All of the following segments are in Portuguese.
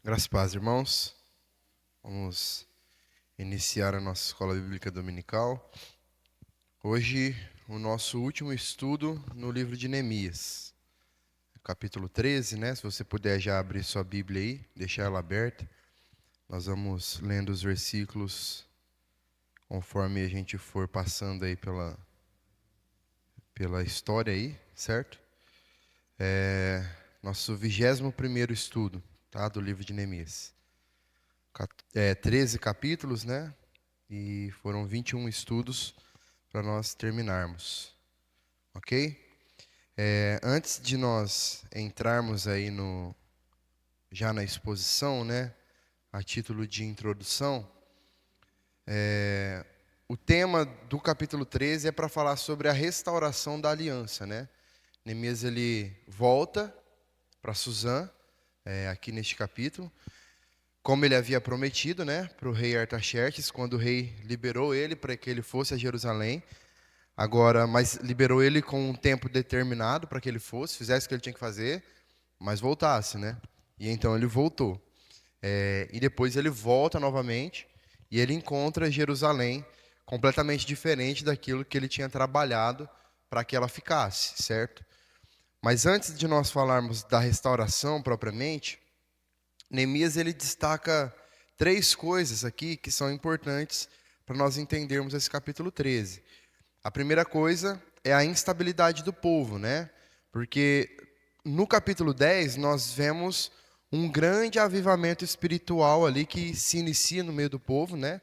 Graças a paz, irmãos. Vamos iniciar a nossa escola bíblica dominical. Hoje, o nosso último estudo no livro de Neemias, capítulo 13, né? Se você puder já abrir sua Bíblia aí, deixar ela aberta. Nós vamos lendo os versículos conforme a gente for passando aí pela história aí, certo? Nosso 21º estudo, tá? Do livro de Neemias. 13 capítulos, né? E foram 21 estudos para nós terminarmos, ok? Antes de nós entrarmos aí já na exposição, né? A título de introdução, o tema do capítulo 13 é para falar sobre a restauração da aliança, né? Neemias ele volta para Suzã, aqui neste capítulo, como ele havia prometido, né, para o rei Artaxerxes, quando o rei liberou ele para que ele fosse a Jerusalém. Agora, mas liberou ele com um tempo determinado para que ele fosse, fizesse o que ele tinha que fazer, mas voltasse, né? E então ele voltou. E depois ele volta novamente e ele encontra Jerusalém completamente diferente daquilo que ele tinha trabalhado para que ela ficasse, certo? Mas antes de nós falarmos da restauração propriamente, Neemias ele destaca 3 coisas aqui que são importantes para nós entendermos esse capítulo 13. A primeira coisa é a instabilidade do povo, né? Porque no capítulo 10 nós vemos um grande avivamento espiritual ali que se inicia no meio do povo, né?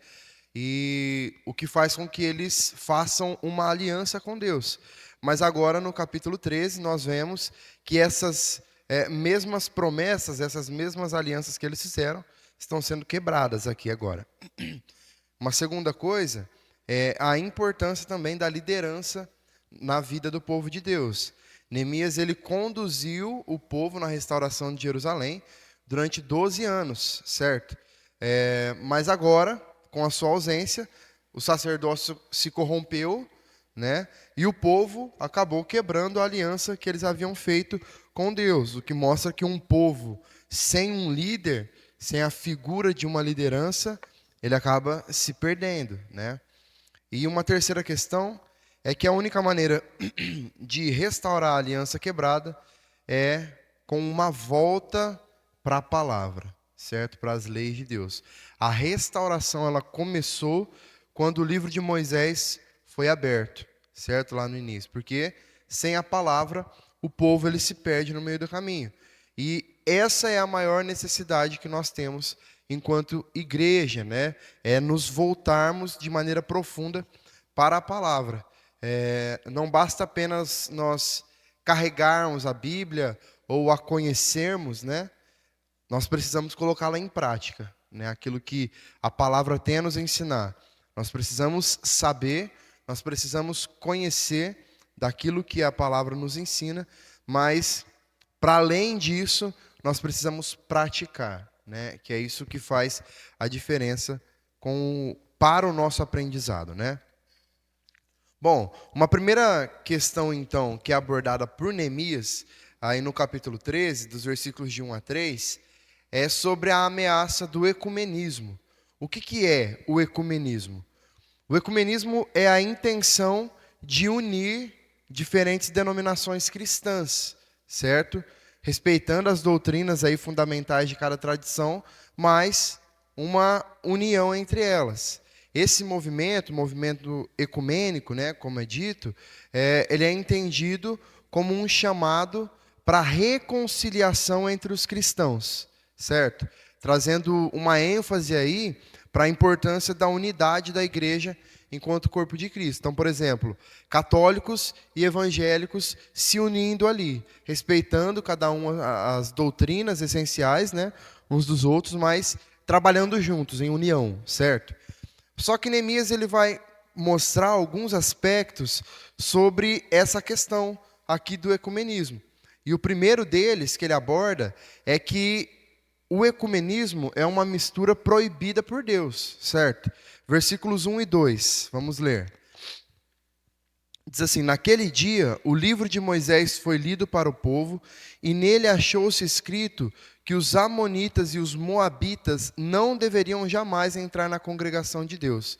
E o que faz com que eles façam uma aliança com Deus. Mas agora no capítulo 13 nós vemos que essas mesmas promessas, essas mesmas alianças que eles fizeram, estão sendo quebradas aqui agora. Uma segunda coisa é a importância também da liderança na vida do povo de Deus. Neemias ele conduziu o povo na restauração de Jerusalém durante 12 anos, certo? Mas agora, com a sua ausência, o sacerdócio se corrompeu, né? E o povo acabou quebrando a aliança que eles haviam feito com Deus, o que mostra que um povo sem um líder, sem a figura de uma liderança, ele acaba se perdendo, né? E uma terceira questão é que a única maneira de restaurar a aliança quebrada é com uma volta para a palavra, certo? Para as leis de Deus. A restauração ela começou quando o livro de Moisés foi aberto, certo? Lá no início, porque sem a palavra o povo ele se perde no meio do caminho. E essa é a maior necessidade que nós temos enquanto igreja, né? É nos voltarmos de maneira profunda para a palavra. Não basta apenas nós carregarmos a Bíblia ou a conhecermos, né? Nós precisamos colocá-la em prática, né? Aquilo que a palavra tem a nos ensinar. Nós precisamos saber, nós precisamos conhecer daquilo que a palavra nos ensina, mas para além disso, nós precisamos praticar, né? Que é isso que faz a diferença para o nosso aprendizado, né? Bom, uma primeira questão então que é abordada por Neemias, aí no capítulo 13, dos versículos de 1 a 3, é sobre a ameaça do ecumenismo. O que é o ecumenismo? O ecumenismo é a intenção de unir diferentes denominações cristãs, certo? Respeitando as doutrinas aí fundamentais de cada tradição, mas uma união entre elas. Esse movimento, o movimento ecumênico, né, como é dito, ele é entendido como um chamado para a reconciliação entre os cristãos, certo? Trazendo uma ênfase aí para a importância da unidade da igreja enquanto corpo de Cristo. Então, por exemplo, católicos e evangélicos se unindo ali, respeitando cada um as doutrinas essenciais, né, uns dos outros, mas trabalhando juntos em união, certo? Só que Neemias ele vai mostrar alguns aspectos sobre essa questão aqui do ecumenismo. E o primeiro deles que ele aborda é que o ecumenismo é uma mistura proibida por Deus, certo? Versículos 1 e 2, vamos ler. Diz assim: naquele dia, o livro de Moisés foi lido para o povo, e nele achou-se escrito que os amonitas e os moabitas não deveriam jamais entrar na congregação de Deus,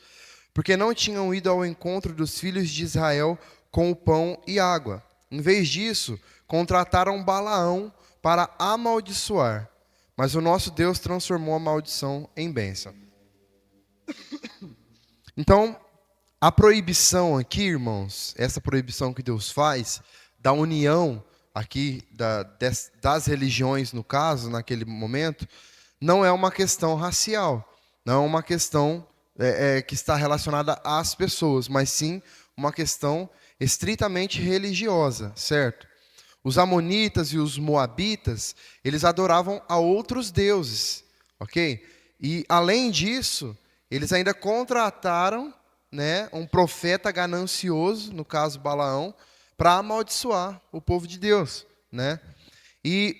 porque não tinham ido ao encontro dos filhos de Israel com o pão e água. Em vez disso, contrataram Balaão para amaldiçoar. Mas o nosso Deus transformou a maldição em bênção. Então, a proibição aqui, irmãos, essa proibição que Deus faz, da união aqui das religiões, no caso, naquele momento, não é uma questão racial, não é uma questão que está relacionada às pessoas, mas sim uma questão estritamente religiosa, certo? Os amonitas e os moabitas, eles adoravam a outros deuses, ok? E, além disso, eles ainda contrataram, né, um profeta ganancioso, no caso Balaão, para amaldiçoar o povo de Deus, né? E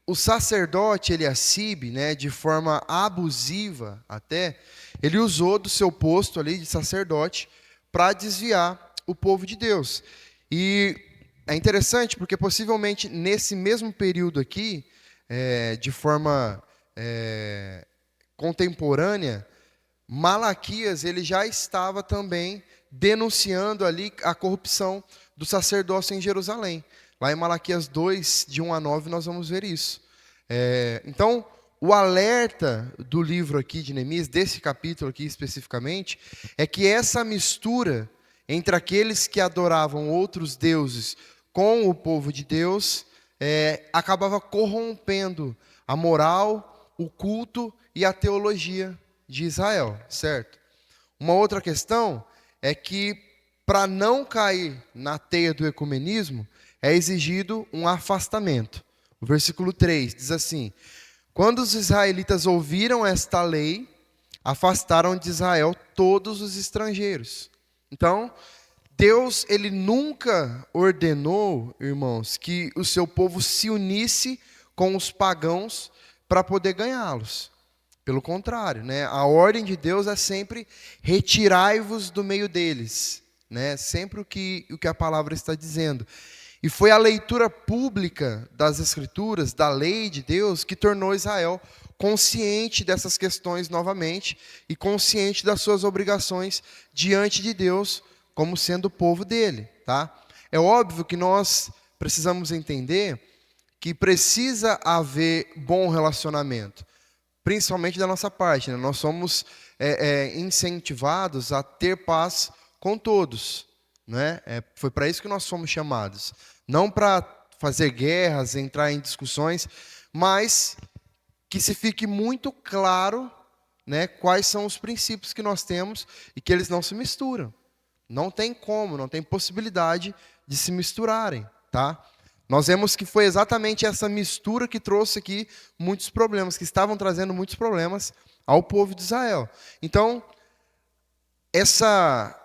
o sacerdote Eliacibe, né, de forma abusiva até, ele usou do seu posto ali de sacerdote para desviar o povo de Deus. E é interessante porque possivelmente nesse mesmo período aqui, de forma contemporânea, Malaquias ele já estava também denunciando ali a corrupção do sacerdócio em Jerusalém. Lá em Malaquias 2, de 1 a 9, nós vamos ver isso. Então, o alerta do livro aqui de Neemias, desse capítulo aqui especificamente, é que essa mistura entre aqueles que adoravam outros deuses com o povo de Deus, acabava corrompendo a moral, o culto e a teologia de Israel, certo? Uma outra questão é que, para não cair na teia do ecumenismo, é exigido um afastamento. O versículo 3 diz assim: quando os israelitas ouviram esta lei, afastaram de Israel todos os estrangeiros. Então, Deus, ele nunca ordenou, irmãos, que o seu povo se unisse com os pagãos para poder ganhá-los. Pelo contrário, né? A ordem de Deus é sempre retirai-vos do meio deles, né? Sempre o que a palavra está dizendo. E foi a leitura pública das Escrituras, da lei de Deus, que tornou Israel consciente dessas questões novamente e consciente das suas obrigações diante de Deus, como sendo o povo dele, tá? É óbvio que nós precisamos entender que precisa haver bom relacionamento, principalmente da nossa parte, né? Nós somos incentivados a ter paz com todos, né? Foi para isso que nós fomos chamados, não para fazer guerras, entrar em discussões, mas que se fique muito claro, né, quais são os princípios que nós temos e que eles não se misturam. Não tem como, não tem possibilidade de se misturarem, tá? Nós vemos que foi exatamente essa mistura que trouxe aqui muitos problemas, que estavam trazendo muitos problemas ao povo de Israel. Então, essa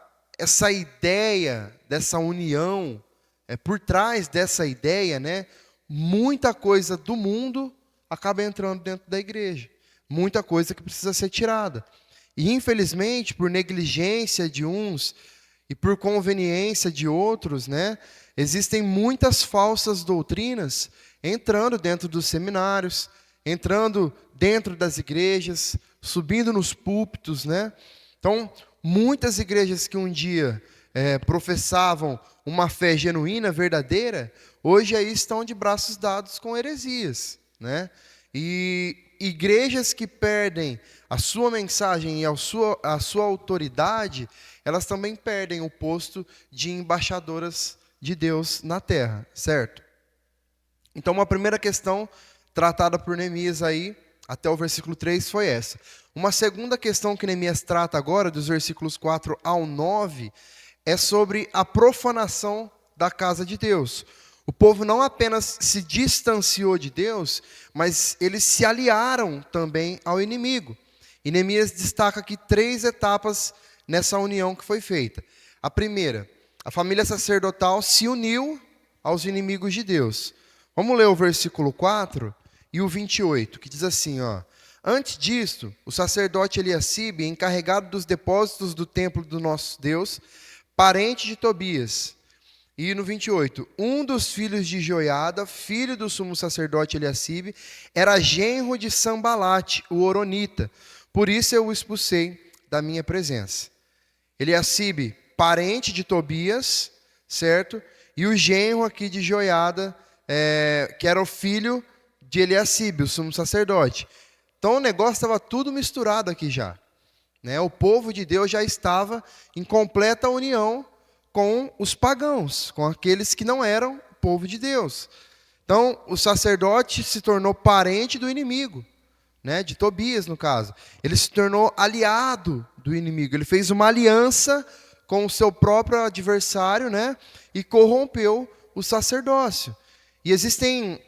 ideia dessa união, por trás dessa ideia, né, muita coisa do mundo acaba entrando dentro da igreja. Muita coisa que precisa ser tirada. E, infelizmente, por negligência de uns e por conveniência de outros, né, existem muitas falsas doutrinas entrando dentro dos seminários, entrando dentro das igrejas, subindo nos púlpitos, né? Então, muitas igrejas que um dia professavam uma fé genuína, verdadeira, hoje aí estão de braços dados com heresias, né? E igrejas que perdem a sua mensagem e a sua autoridade, elas também perdem o posto de embaixadoras de Deus na terra, certo? Então, uma primeira questão tratada por Neemias aí, até o versículo 3, foi essa. Uma segunda questão que Neemias trata agora, dos versículos 4 ao 9, é sobre a profanação da casa de Deus. O povo não apenas se distanciou de Deus, mas eles se aliaram também ao inimigo. E Neemias destaca aqui 3 etapas nessa união que foi feita. A primeira, a família sacerdotal se uniu aos inimigos de Deus. Vamos ler o versículo 4 e o 28, que diz assim, ó: antes disto, o sacerdote Eliacibe, encarregado dos depósitos do templo do nosso Deus, parente de Tobias, E no 28, um dos filhos de Joiada, filho do sumo sacerdote Eliacibe, era genro de Sambalate, o horonita. Por isso eu o expulsei da minha presença. Eliacibe, parente de Tobias, certo? E o genro aqui de Joiada, que era o filho de Eliacibe, o sumo sacerdote. Então o negócio estava tudo misturado aqui já. Né? O povo de Deus já estava em completa união com os pagãos, com aqueles que não eram povo de Deus. Então, o sacerdote se tornou parente do inimigo, né, de Tobias, no caso. Ele se tornou aliado do inimigo. Ele fez uma aliança com o seu próprio adversário, né, e corrompeu o sacerdócio. E existem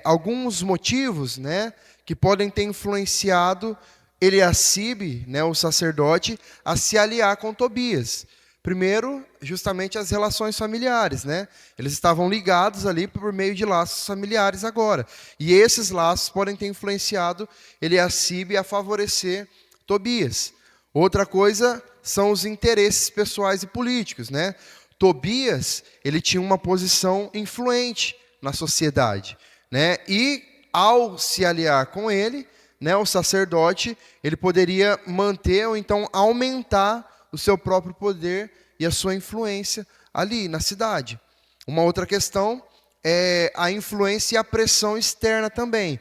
alguns motivos, né, que podem ter influenciado Eliacibe, né, o sacerdote, a se aliar com Tobias. Primeiro, justamente as relações familiares, né? Eles estavam ligados ali por meio de laços familiares agora. E esses laços podem ter influenciado Eliacibe a favorecer Tobias. Outra coisa são os interesses pessoais e políticos, né? Tobias, ele tinha uma posição influente na sociedade, né? E ao se aliar com ele, né, o sacerdote, ele poderia manter ou então aumentar o seu próprio poder e a sua influência ali na cidade. Uma outra questão é a influência e a pressão externa também.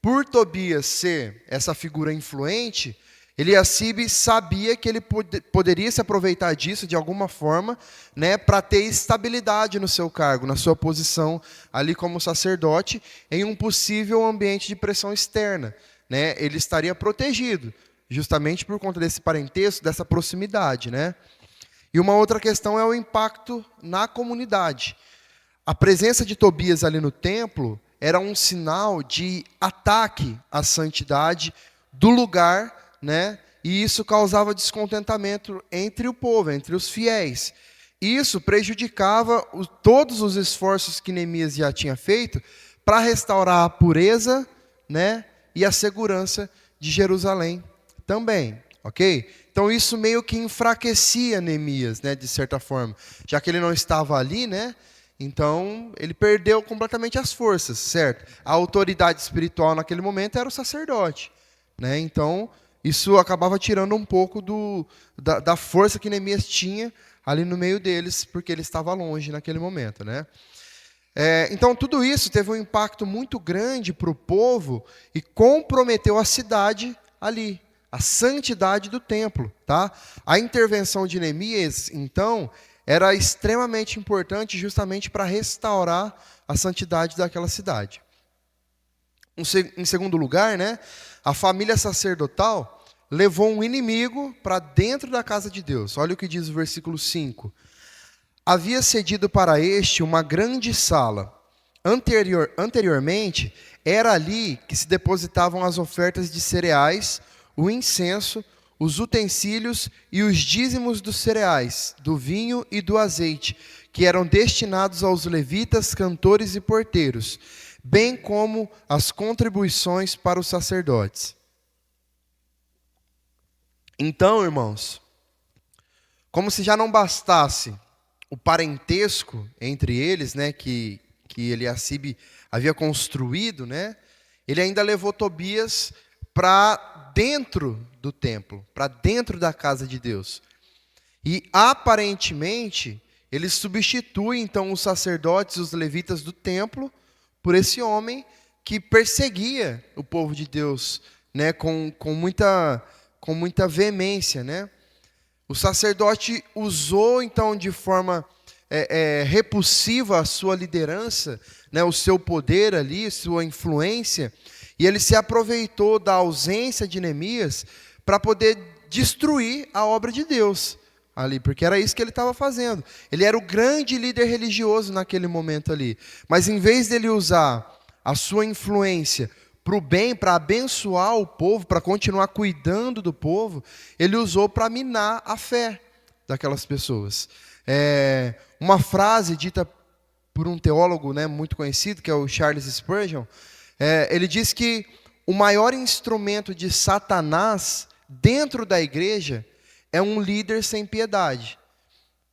Por Tobias ser essa figura influente, Eliacibe sabia que ele poderia se aproveitar disso de alguma forma, né, para ter estabilidade no seu cargo, na sua posição ali como sacerdote, em um possível ambiente de pressão externa. Né? Ele estaria protegido, justamente por conta desse parentesco, dessa proximidade, né? E uma outra questão é o impacto na comunidade. A presença de Tobias ali no templo era um sinal de ataque à santidade do lugar, né? E isso causava descontentamento entre o povo, entre os fiéis. Isso prejudicava todos os esforços que Neemias já tinha feito para restaurar a pureza, né? E a segurança de Jerusalém também, ok? Então isso meio que enfraquecia Neemias, né, de certa forma. Já que ele não estava ali, né, então ele perdeu completamente as forças, certo? A autoridade espiritual naquele momento era o sacerdote, né? Então isso acabava tirando um pouco da força que Neemias tinha ali no meio deles, porque ele estava longe naquele momento, né? Então tudo isso teve um impacto muito grande para o povo e comprometeu a cidade ali, a santidade do templo, tá? A intervenção de Neemias, então, era extremamente importante justamente para restaurar a santidade daquela cidade. Em segundo lugar, né, a família sacerdotal levou um inimigo para dentro da casa de Deus. Olha o que diz o versículo 5. Havia cedido para este uma grande sala. Anteriormente, era ali que se depositavam as ofertas de cereais, o incenso, os utensílios e os dízimos dos cereais, do vinho e do azeite, que eram destinados aos levitas, cantores e porteiros, bem como as contribuições para os sacerdotes. Então, irmãos, como se já não bastasse o parentesco entre eles, né, que Eliacibe havia construído, né, ele ainda levou Tobias para dentro do templo, para dentro da casa de Deus. E aparentemente, ele substitui então os sacerdotes, os levitas do templo, por esse homem que perseguia o povo de Deus, né, com muita veemência, né? O sacerdote usou então de forma repulsiva a sua liderança, né, o seu poder ali, sua influência, e ele se aproveitou da ausência de Neemias para poder destruir a obra de Deus ali, porque era isso que ele estava fazendo. Ele era o grande líder religioso naquele momento ali, mas em vez dele usar a sua influência para o bem, para abençoar o povo, para continuar cuidando do povo, ele usou para minar a fé daquelas pessoas. Uma frase dita por um teólogo, né, muito conhecido, que é o Charles Spurgeon, ele diz que o maior instrumento de Satanás dentro da igreja é um líder sem piedade.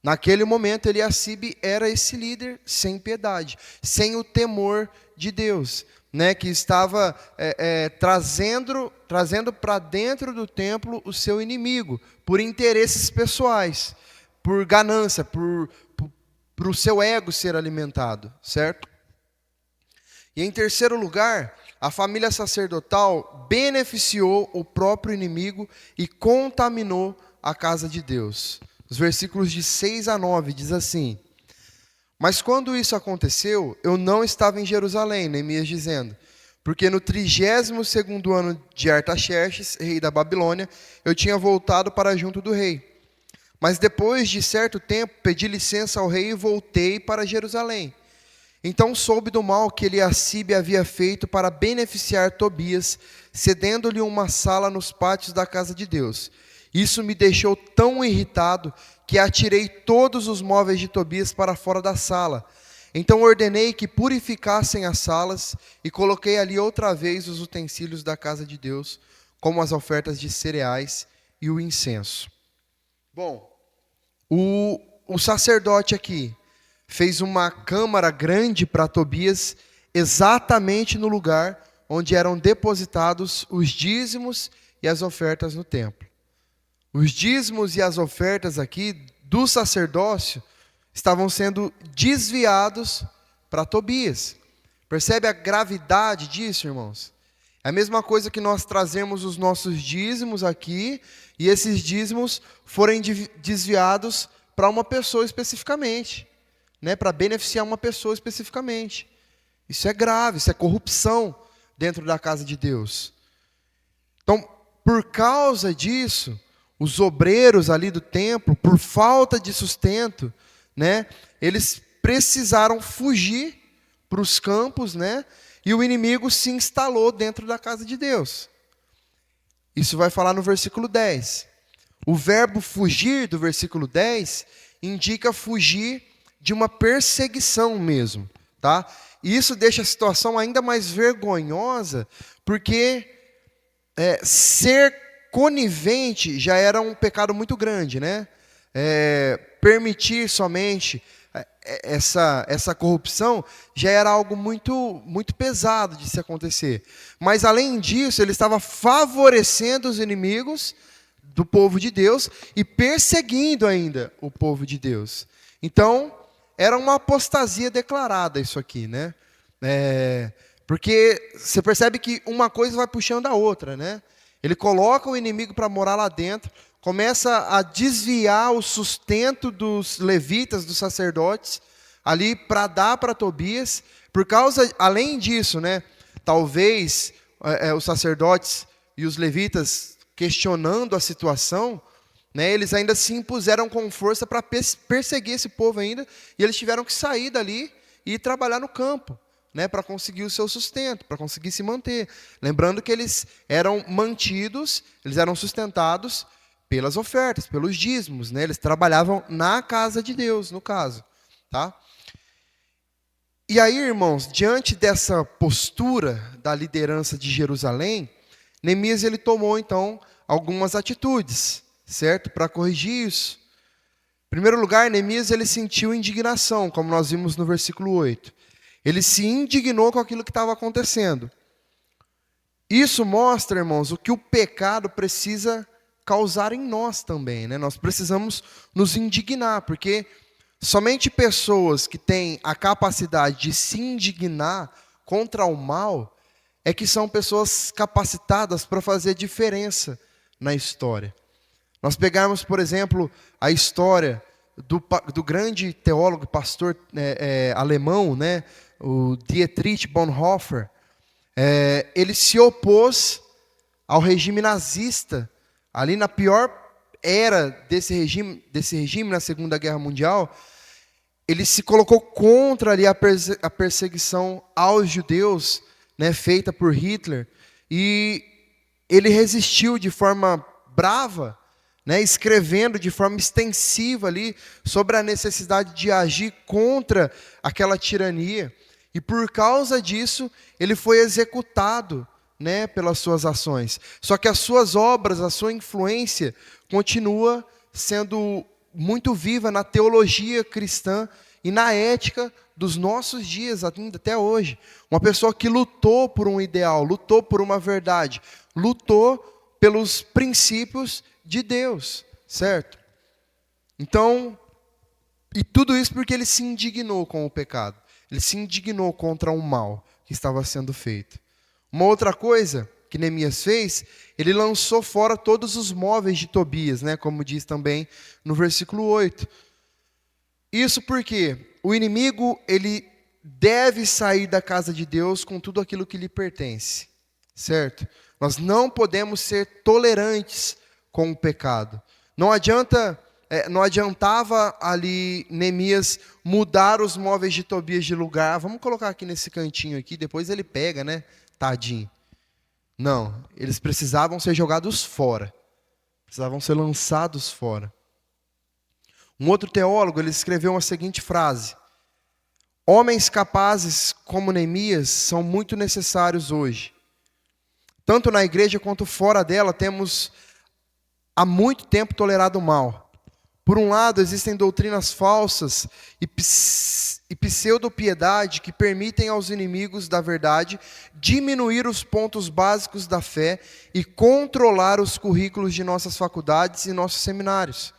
Naquele momento, Eliacibe era esse líder sem piedade, sem o temor de Deus, né, que estava trazendo para dentro do templo o seu inimigo, por interesses pessoais, por ganância, por o seu ego ser alimentado, certo? E em terceiro lugar, a família sacerdotal beneficiou o próprio inimigo e contaminou a casa de Deus. Os versículos de 6 a 9 diz assim: Mas quando isso aconteceu, eu não estava em Jerusalém, Neemias dizendo, porque no 32º ano de Artaxerxes, rei da Babilônia, eu tinha voltado para junto do rei. Mas depois de certo tempo, pedi licença ao rei e voltei para Jerusalém. Então soube do mal que Eliacibe havia feito para beneficiar Tobias, cedendo-lhe uma sala nos pátios da casa de Deus. Isso me deixou tão irritado que atirei todos os móveis de Tobias para fora da sala. Então ordenei que purificassem as salas e coloquei ali outra vez os utensílios da casa de Deus, como as ofertas de cereais e o incenso. Bom, o sacerdote aqui fez uma câmara grande para Tobias, exatamente no lugar onde eram depositados os dízimos e as ofertas no templo. Os dízimos e as ofertas aqui do sacerdócio estavam sendo desviados para Tobias. Percebe a gravidade disso, irmãos? É a mesma coisa que nós trazemos os nossos dízimos aqui e esses dízimos forem desviados para uma pessoa especificamente, né, para beneficiar uma pessoa especificamente. Isso é grave, isso é corrupção dentro da casa de Deus. Então, por causa disso, os obreiros ali do templo, por falta de sustento, né, eles precisaram fugir para os campos, né, e o inimigo se instalou dentro da casa de Deus. Isso vai falar no versículo 10. O verbo fugir do versículo 10 indica fugir de uma perseguição mesmo, tá? E isso deixa a situação ainda mais vergonhosa, porque ser conivente já era um pecado muito grande, né? Permitir somente essa corrupção já era algo muito, muito pesado de se acontecer. Mas além disso, ele estava favorecendo os inimigos do povo de Deus e perseguindo ainda o povo de Deus. Então, era uma apostasia declarada isso aqui, né? Porque você percebe que uma coisa vai puxando a outra, né? Ele coloca o inimigo para morar lá dentro, começa a desviar o sustento dos levitas, dos sacerdotes, ali para dar para Tobias. Por causa, além disso, né? Talvez os sacerdotes e os levitas questionando a situação, né, eles ainda se impuseram com força para perseguir esse povo ainda, e eles tiveram que sair dali e ir trabalhar no campo, né, para conseguir o seu sustento, para conseguir se manter. Lembrando que eles eram mantidos, eles eram sustentados pelas ofertas, pelos dízimos, né, eles trabalhavam na casa de Deus, no caso. Tá? E aí, irmãos, diante dessa postura da liderança de Jerusalém, Neemias ele tomou, então, algumas atitudes, certo? Para corrigir isso. Em primeiro lugar, Neemias ele sentiu indignação, como nós vimos no versículo 8. Ele se indignou com aquilo que estava acontecendo. Isso mostra, irmãos, o que o pecado precisa causar em nós também, né? Nós precisamos nos indignar, porque somente pessoas que têm a capacidade de se indignar contra o mal é que são pessoas capacitadas para fazer diferença na história. Nós pegarmos, por exemplo, a história do grande teólogo, pastor alemão, né, o Dietrich Bonhoeffer. Ele se opôs ao regime nazista, ali na pior era desse regime na Segunda Guerra Mundial. Ele se colocou contra ali a perseguição aos judeus, né, feita por Hitler, e ele resistiu de forma brava, né, escrevendo de forma extensiva ali sobre a necessidade de agir contra aquela tirania. E por causa disso, ele foi executado, né, pelas suas ações. Só que as suas obras, a sua influência, continua sendo muito viva na teologia cristã e na ética dos nossos dias, ainda até hoje. Uma pessoa que lutou por um ideal, lutou por uma verdade, lutou pelos princípios de Deus, certo? Então, e tudo isso porque ele se indignou com o pecado. Ele se indignou contra o mal que estava sendo feito. Uma outra coisa que Neemias fez, ele lançou fora todos os móveis de Tobias, né, como diz também no versículo 8. Isso porque o inimigo, ele deve sair da casa de Deus com tudo aquilo que lhe pertence, certo? Nós não podemos ser tolerantes com o pecado. Não adiantava ali Neemias mudar os móveis de Tobias de lugar. Vamos colocar aqui nesse cantinho aqui, depois ele pega, né? Tadinho. Não, eles precisavam ser jogados fora. Precisavam ser lançados fora. Um outro teólogo, ele escreveu a seguinte frase: homens capazes como Neemias são muito necessários hoje. Tanto na igreja quanto fora dela, temos há muito tempo tolerado o mal. Por um lado, existem doutrinas falsas e pseudo-piedade que permitem aos inimigos da verdade diminuir os pontos básicos da fé e controlar os currículos de nossas faculdades e nossos seminários.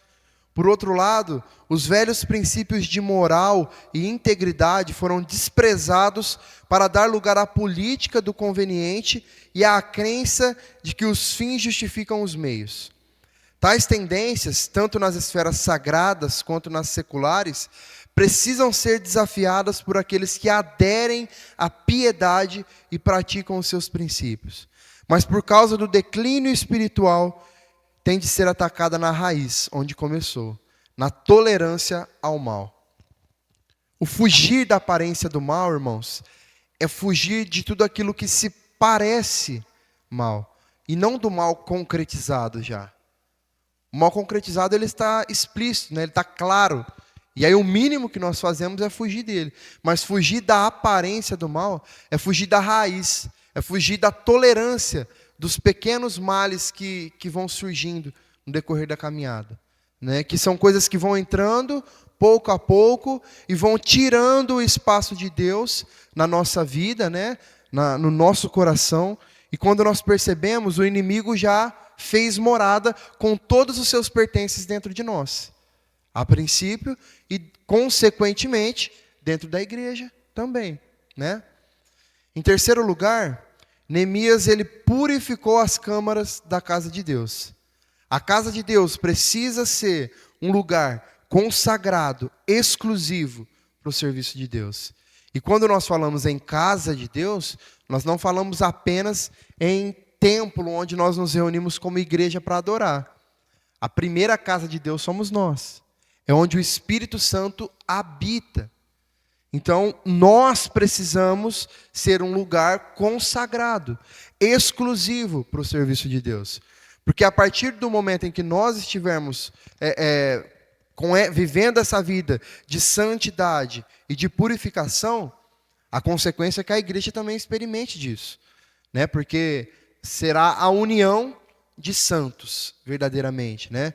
Por outro lado, os velhos princípios de moral e integridade foram desprezados para dar lugar à política do conveniente e à crença de que os fins justificam os meios. Tais tendências, tanto nas esferas sagradas quanto nas seculares, precisam ser desafiadas por aqueles que aderem à piedade e praticam os seus princípios. Mas por causa do declínio espiritual, tem de ser atacada na raiz, onde começou, na tolerância ao mal. O fugir da aparência do mal, irmãos, é fugir de tudo aquilo que se parece mal, e não do mal concretizado já. O mal concretizado, ele está explícito, né? Ele está claro. E aí o mínimo que nós fazemos é fugir dele. Mas fugir da aparência do mal é fugir da raiz, é fugir da tolerância dos pequenos males que vão surgindo no decorrer da caminhada, né? Que são coisas que vão entrando pouco a pouco e vão tirando o espaço de Deus na nossa vida, né? No nosso coração. E quando nós percebemos, o inimigo já fez morada com todos os seus pertences dentro de nós. A princípio e, consequentemente, dentro da igreja também, né? Em terceiro lugar, Neemias, ele purificou as câmaras da casa de Deus. A casa de Deus precisa ser um lugar consagrado, exclusivo para o serviço de Deus. E quando nós falamos em casa de Deus, nós não falamos apenas em templo onde nós nos reunimos como igreja para adorar. A primeira casa de Deus somos nós. É onde o Espírito Santo habita. Então, nós precisamos ser um lugar consagrado, exclusivo para o serviço de Deus. Porque a partir do momento em que nós estivermos vivendo essa vida de santidade e de purificação, a consequência é que a igreja também experimente disso, né? Porque será a união de santos, verdadeiramente, né?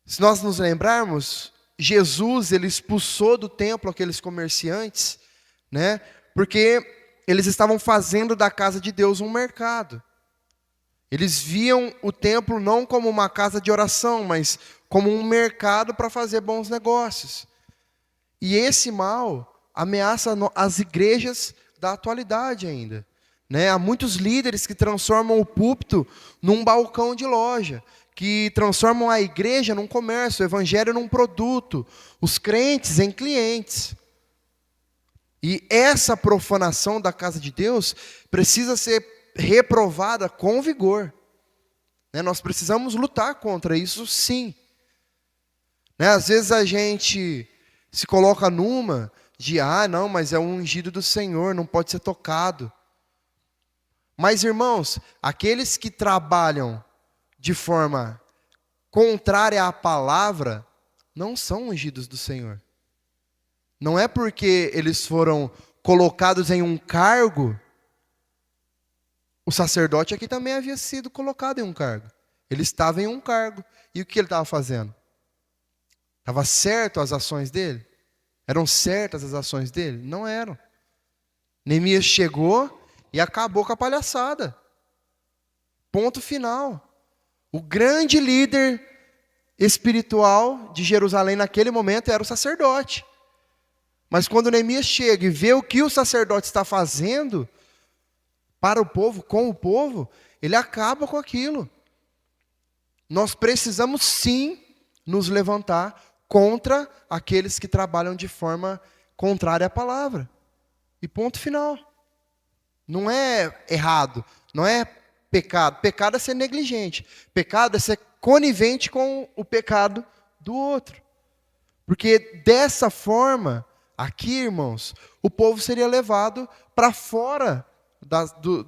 Se nós nos lembrarmos, Jesus, ele expulsou do templo aqueles comerciantes, né? Porque eles estavam fazendo da casa de Deus um mercado. Eles viam o templo não como uma casa de oração, mas como um mercado para fazer bons negócios. E esse mal ameaça as igrejas da atualidade ainda, né? Há muitos líderes que transformam o púlpito num balcão de loja, que transformam a igreja num comércio, o evangelho num produto, os crentes em clientes. E essa profanação da casa de Deus precisa ser reprovada com vigor, né? Nós precisamos lutar contra isso, sim, né? Às vezes a gente se coloca numa de, não, mas é um ungido do Senhor, não pode ser tocado. Mas, irmãos, aqueles que trabalham de forma contrária à palavra não são ungidos do Senhor. Não é porque eles foram colocados em um cargo. O sacerdote aqui também havia sido colocado em um cargo. Ele estava em um cargo. E o que ele estava fazendo? Estava certo as ações dele? Eram certas as ações dele? Não eram. Neemias chegou e acabou com a palhaçada. Ponto final. O grande líder espiritual de Jerusalém naquele momento era o sacerdote. Mas quando Neemias chega e vê o que o sacerdote está fazendo para o povo, com o povo, ele acaba com aquilo. Nós precisamos sim nos levantar contra aqueles que trabalham de forma contrária à palavra. E ponto final. Não é errado, não é pecado. Pecado é ser negligente. Pecado é ser conivente com o pecado do outro. Porque dessa forma, aqui, irmãos, o povo seria levado para fora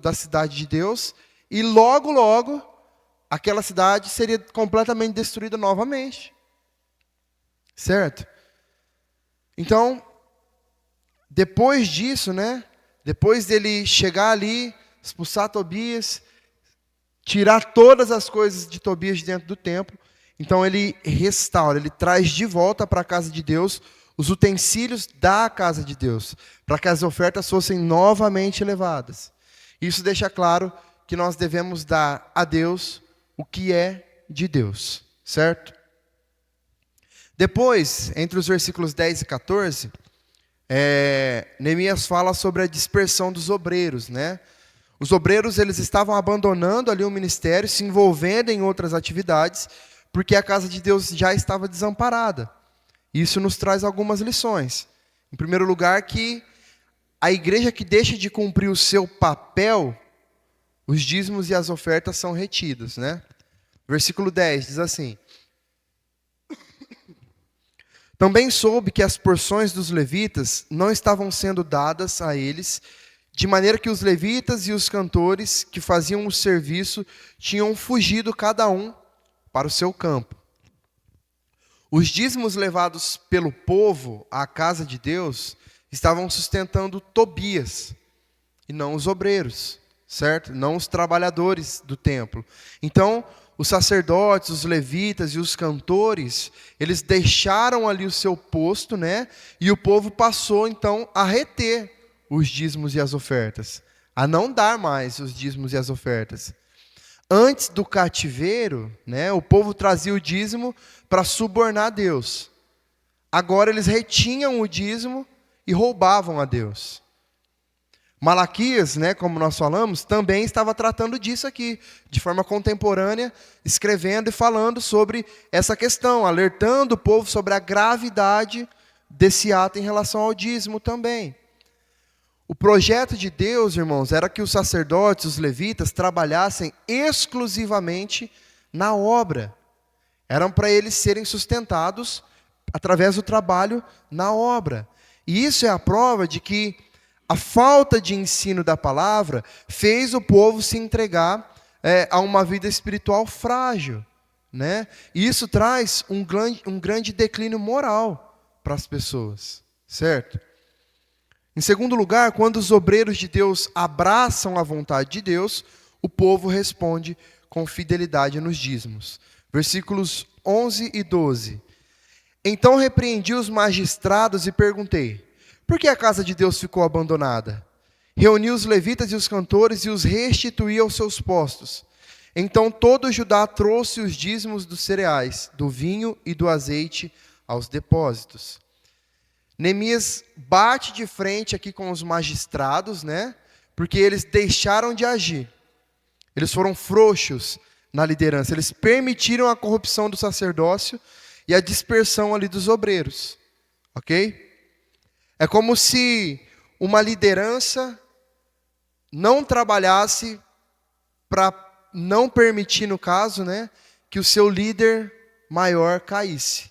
da cidade de Deus e logo, logo, aquela cidade seria completamente destruída novamente. Certo? Então, depois disso, né? Depois dele chegar ali, expulsar Tobias, tirar todas as coisas de Tobias de dentro do templo, então ele restaura, ele traz de volta para a casa de Deus os utensílios da casa de Deus, para que as ofertas fossem novamente levadas. Isso deixa claro que nós devemos dar a Deus o que é de Deus, certo? Depois, entre os versículos 10 e 14, Neemias fala sobre a dispersão dos obreiros, né? Os obreiros, eles estavam abandonando ali o ministério, se envolvendo em outras atividades, porque a casa de Deus já estava desamparada. Isso nos traz algumas lições. Em primeiro lugar, que a igreja que deixa de cumprir o seu papel, os dízimos e as ofertas são retidos, né? Versículo 10 diz assim: também soube que as porções dos levitas não estavam sendo dadas a eles, de maneira que os levitas e os cantores que faziam o serviço tinham fugido cada um para o seu campo. Os dízimos levados pelo povo à casa de Deus estavam sustentando Tobias, e não os obreiros, certo? Não os trabalhadores do templo. Então, os sacerdotes, os levitas e os cantores, eles deixaram ali o seu posto, né? E o povo passou, então, a reter os dízimos e as ofertas, a não dar mais os dízimos e as ofertas. Antes do cativeiro, né, o povo trazia o dízimo para subornar a Deus. Agora eles retinham o dízimo e roubavam a Deus. Malaquias, né, como nós falamos, também estava tratando disso aqui, de forma contemporânea, escrevendo e falando sobre essa questão, alertando o povo sobre a gravidade desse ato em relação ao dízimo também. O projeto de Deus, irmãos, era que os sacerdotes, os levitas, trabalhassem exclusivamente na obra. Eram para eles serem sustentados através do trabalho na obra. E isso é a prova de que a falta de ensino da palavra fez o povo se entregar a uma vida espiritual frágil, né? E isso traz um grande declínio moral para as pessoas, certo? Em segundo lugar, quando os obreiros de Deus abraçam a vontade de Deus, o povo responde com fidelidade nos dízimos. Versículos 11 e 12. Então repreendi os magistrados e perguntei: por que a casa de Deus ficou abandonada? Reuni os levitas e os cantores e os restituí aos seus postos. Então todo Judá trouxe os dízimos dos cereais, do vinho e do azeite aos depósitos. Neemias bate de frente aqui com os magistrados, né? Porque eles deixaram de agir. Eles foram frouxos na liderança. Eles permitiram a corrupção do sacerdócio e a dispersão ali dos obreiros. Ok? É como se uma liderança não trabalhasse para não permitir, no caso, né, que o seu líder maior caísse.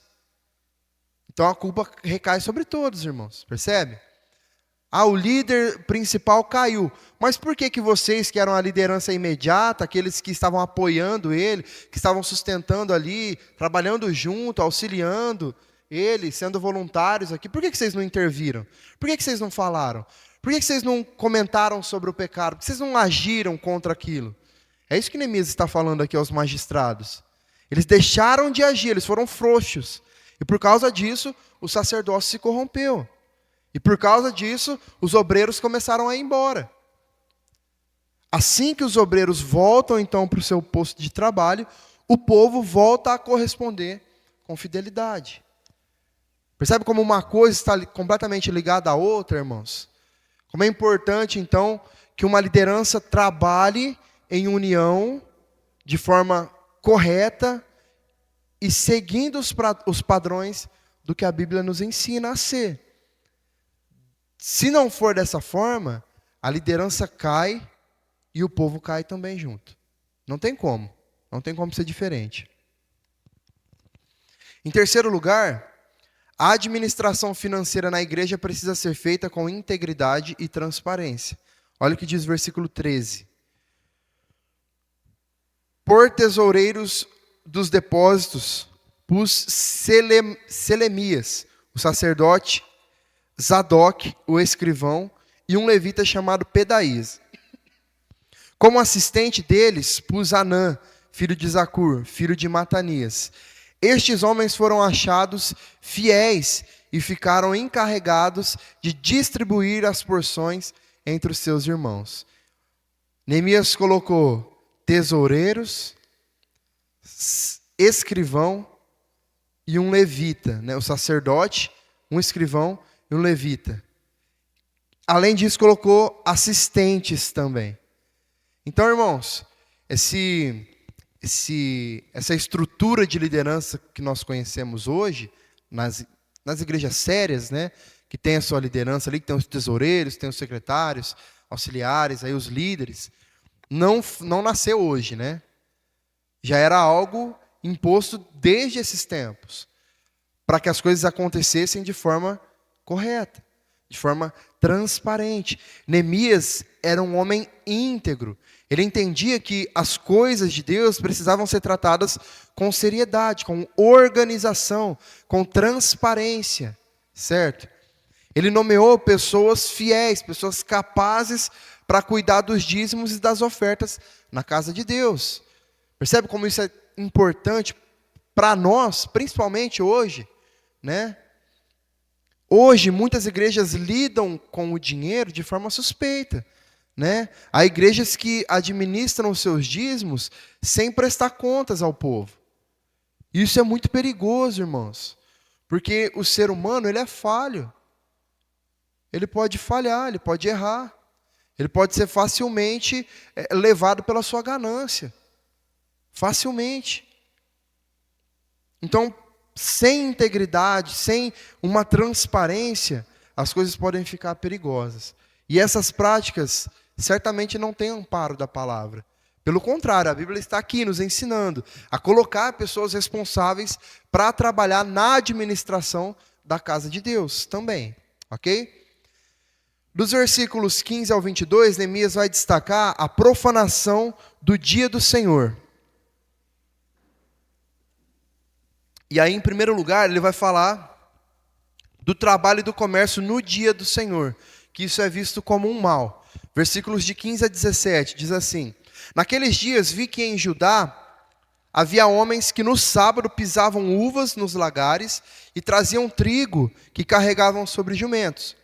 Então a culpa recai sobre todos, irmãos, percebe? O líder principal caiu. Mas por que vocês, que eram a liderança imediata, aqueles que estavam apoiando ele, que estavam sustentando ali, trabalhando junto, auxiliando ele, sendo voluntários aqui, por que vocês não interviram? Por que vocês não falaram? Por que vocês não comentaram sobre o pecado? Por que vocês não agiram contra aquilo? É isso que Neemias está falando aqui aos magistrados. Eles deixaram de agir, eles foram frouxos. E por causa disso, o sacerdócio se corrompeu. E por causa disso, os obreiros começaram a ir embora. Assim que os obreiros voltam então para o seu posto de trabalho, o povo volta a corresponder com fidelidade. Percebe como uma coisa está completamente ligada à outra, irmãos? Como é importante então que uma liderança trabalhe em união de forma correta e seguindo os padrões do que a Bíblia nos ensina a ser. Se não for dessa forma, a liderança cai e o povo cai também junto. Não tem como ser diferente. Em terceiro lugar, a administração financeira na igreja precisa ser feita com integridade e transparência. Olha o que diz o versículo 13. Por tesoureiros dos depósitos, pus Selemias, o sacerdote, Zadok, o escrivão, e um levita chamado Pedaías. Como assistente deles, pus Anã, filho de Zacur, filho de Matanias. Estes homens foram achados fiéis e ficaram encarregados de distribuir as porções entre os seus irmãos. Neemias colocou tesoureiros, escrivão e um levita, né? O sacerdote, um escrivão e um levita. Além disso, colocou assistentes também. Então, irmãos, essa estrutura de liderança que nós conhecemos hoje, nas igrejas sérias, né, que tem a sua liderança ali, que tem os tesoureiros, tem os secretários, auxiliares, aí os líderes, não nasceu hoje, né? Já era algo imposto desde esses tempos, para que as coisas acontecessem de forma correta, de forma transparente. Neemias era um homem íntegro. Ele entendia que as coisas de Deus precisavam ser tratadas com seriedade, com organização, com transparência, certo? Ele nomeou pessoas fiéis, pessoas capazes para cuidar dos dízimos e das ofertas na casa de Deus. Percebe como isso é importante para nós, principalmente hoje, né? Hoje, muitas igrejas lidam com o dinheiro de forma suspeita, né? Há igrejas que administram os seus dízimos sem prestar contas ao povo. Isso é muito perigoso, irmãos, porque o ser humano, ele é falho. Ele pode falhar, ele pode errar. Ele pode ser facilmente levado pela sua ganância. Facilmente. Então, sem integridade, sem uma transparência, as coisas podem ficar perigosas. E essas práticas certamente não têm amparo da palavra. Pelo contrário, a Bíblia está aqui nos ensinando a colocar pessoas responsáveis para trabalhar na administração da casa de Deus também. Ok? Dos versículos 15 ao 22, Neemias vai destacar a profanação do dia do Senhor. E aí, em primeiro lugar, ele vai falar do trabalho e do comércio no dia do Senhor, que isso é visto como um mal. Versículos de 15 a 17, diz assim: Naqueles dias vi que em Judá havia homens que no sábado pisavam uvas nos lagares e traziam trigo que carregavam sobre jumentos.